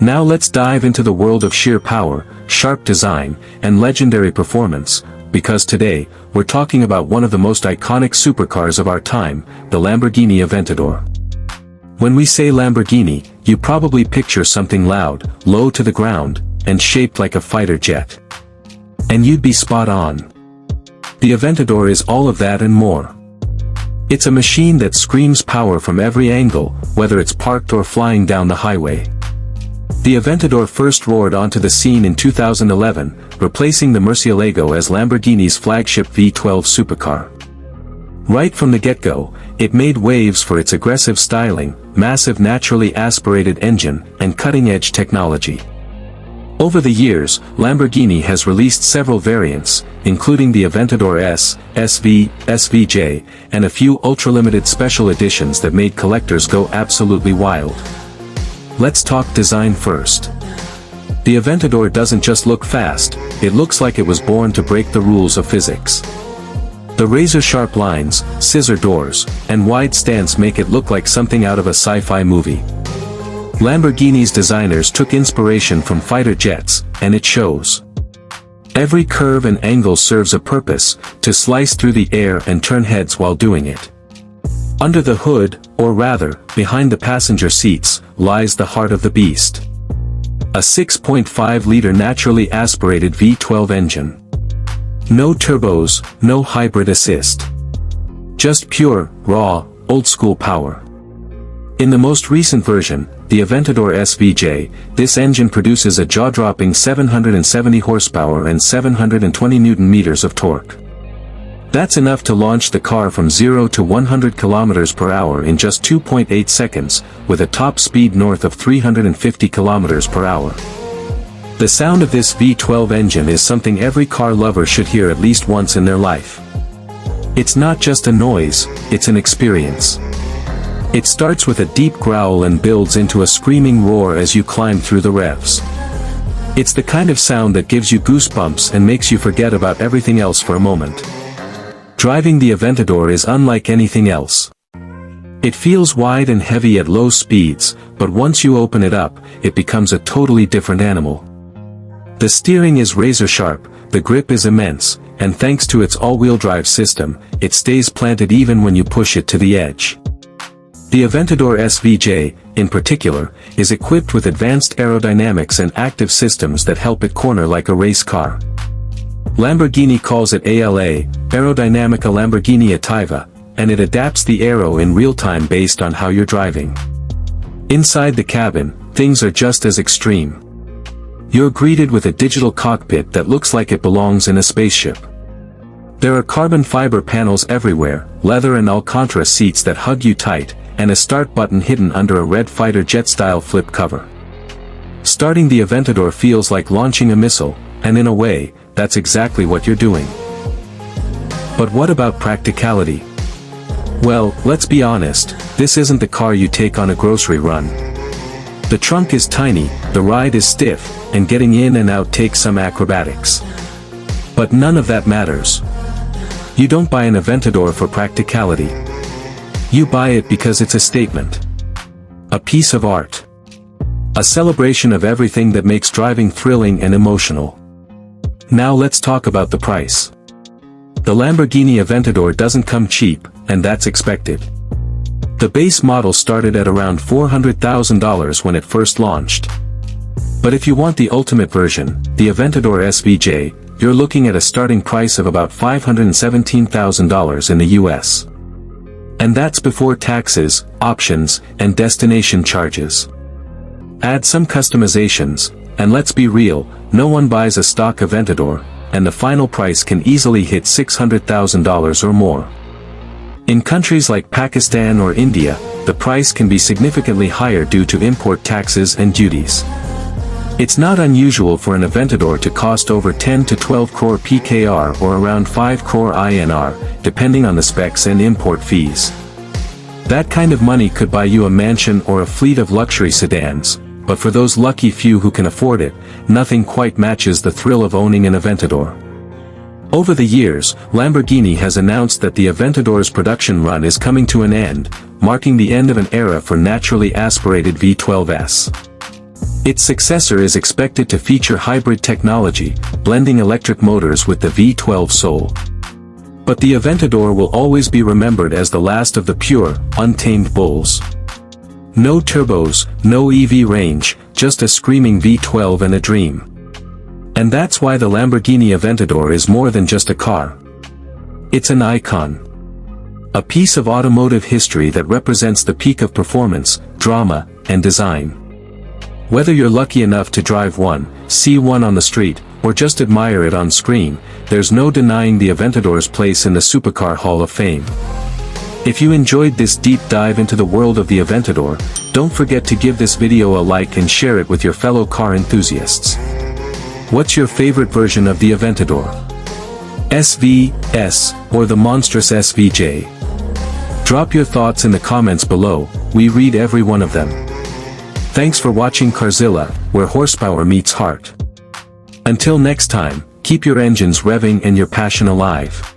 Now let's dive into the world of sheer power, sharp design, and legendary performance, because today, we're talking about one of the most iconic supercars of our time, the Lamborghini Aventador. When we say Lamborghini, you probably picture something loud, low to the ground, and shaped like a fighter jet. And you'd be spot on. The Aventador is all of that and more. It's a machine that screams power from every angle, whether it's parked or flying down the highway. The Aventador first roared onto the scene in 2011, replacing the Murcielago as Lamborghini's flagship V12 supercar. Right from the get-go, it made waves for its aggressive styling, massive naturally aspirated engine, and cutting-edge technology. Over the years, Lamborghini has released several variants, including the Aventador S, SV, SVJ, and a few ultra-limited special editions that made collectors go absolutely wild. Let's talk design first. The Aventador doesn't just look fast, it looks like it was born to break the rules of physics. The razor-sharp lines, scissor doors, and wide stance make it look like something out of a sci-fi movie. Lamborghini's designers took inspiration from fighter jets, and it shows. Every curve and angle serves a purpose, to slice through the air and turn heads while doing it. Under the hood, or rather, behind the passenger seats, lies the heart of the beast. A 6.5-liter naturally aspirated V12 engine. No turbos, no hybrid assist. Just pure, raw, old-school power. In the most recent version, the Aventador SVJ, this engine produces a jaw-dropping 770 horsepower and 720 Nm of torque. That's enough to launch the car from 0 to 100 km per hour in just 2.8 seconds, with a top speed north of 350 km per hour. The sound of this V12 engine is something every car lover should hear at least once in their life. It's not just a noise, it's an experience. It starts with a deep growl and builds into a screaming roar as you climb through the revs. It's the kind of sound that gives you goosebumps and makes you forget about everything else for a moment. Driving the Aventador is unlike anything else. It feels wide and heavy at low speeds, but once you open it up, it becomes a totally different animal. The steering is razor-sharp, the grip is immense, and thanks to its all-wheel drive system, it stays planted even when you push it to the edge. The Aventador SVJ, in particular, is equipped with advanced aerodynamics and active systems that help it corner like a race car. Lamborghini calls it ALA, Aerodynamica Lamborghini Attiva, and it adapts the aero in real time based on how you're driving. Inside the cabin, things are just as extreme. You're greeted with a digital cockpit that looks like it belongs in a spaceship. There are carbon fiber panels everywhere, leather and Alcantara seats that hug you tight, and a start button hidden under a red fighter jet-style flip cover. Starting the Aventador feels like launching a missile, and in a way, that's exactly what you're doing. But what about practicality? Well, let's be honest, this isn't the car you take on a grocery run. The trunk is tiny, the ride is stiff, and getting in and out takes some acrobatics. But none of that matters. You don't buy an Aventador for practicality. You buy it because it's a statement. A piece of art. A celebration of everything that makes driving thrilling and emotional. Now let's talk about the price. The Lamborghini Aventador doesn't come cheap, and that's expected. The base model started at around $400,000 when it first launched. But if you want the ultimate version, the Aventador SVJ, you're looking at a starting price of about $517,000 in the US. And that's before taxes, options, and destination charges. Add some customizations, and let's be real, no one buys a stock Aventador, and the final price can easily hit $600,000 or more. In countries like Pakistan or India, the price can be significantly higher due to import taxes and duties. It's not unusual for an Aventador to cost over 10 to 12 crore PKR or around 5 crore INR, depending on the specs and import fees. That kind of money could buy you a mansion or a fleet of luxury sedans, but for those lucky few who can afford it, nothing quite matches the thrill of owning an Aventador. Over the years, Lamborghini has announced that the Aventador's production run is coming to an end, marking the end of an era for naturally aspirated V12s. Its successor is expected to feature hybrid technology, blending electric motors with the V12 soul. But the Aventador will always be remembered as the last of the pure, untamed bulls. No turbos, no EV range, just a screaming V12 and a dream. And that's why the Lamborghini Aventador is more than just a car. It's an icon. A piece of automotive history that represents the peak of performance, drama, and design. Whether you're lucky enough to drive one, see one on the street, or just admire it on screen, there's no denying the Aventador's place in the Supercar Hall of Fame. If you enjoyed this deep dive into the world of the Aventador, don't forget to give this video a like and share it with your fellow car enthusiasts. What's your favorite version of the Aventador? SV, S, or the monstrous SVJ? Drop your thoughts in the comments below, we read every one of them. Thanks for watching Carzilla, where horsepower meets heart. Until next time, keep your engines revving and your passion alive.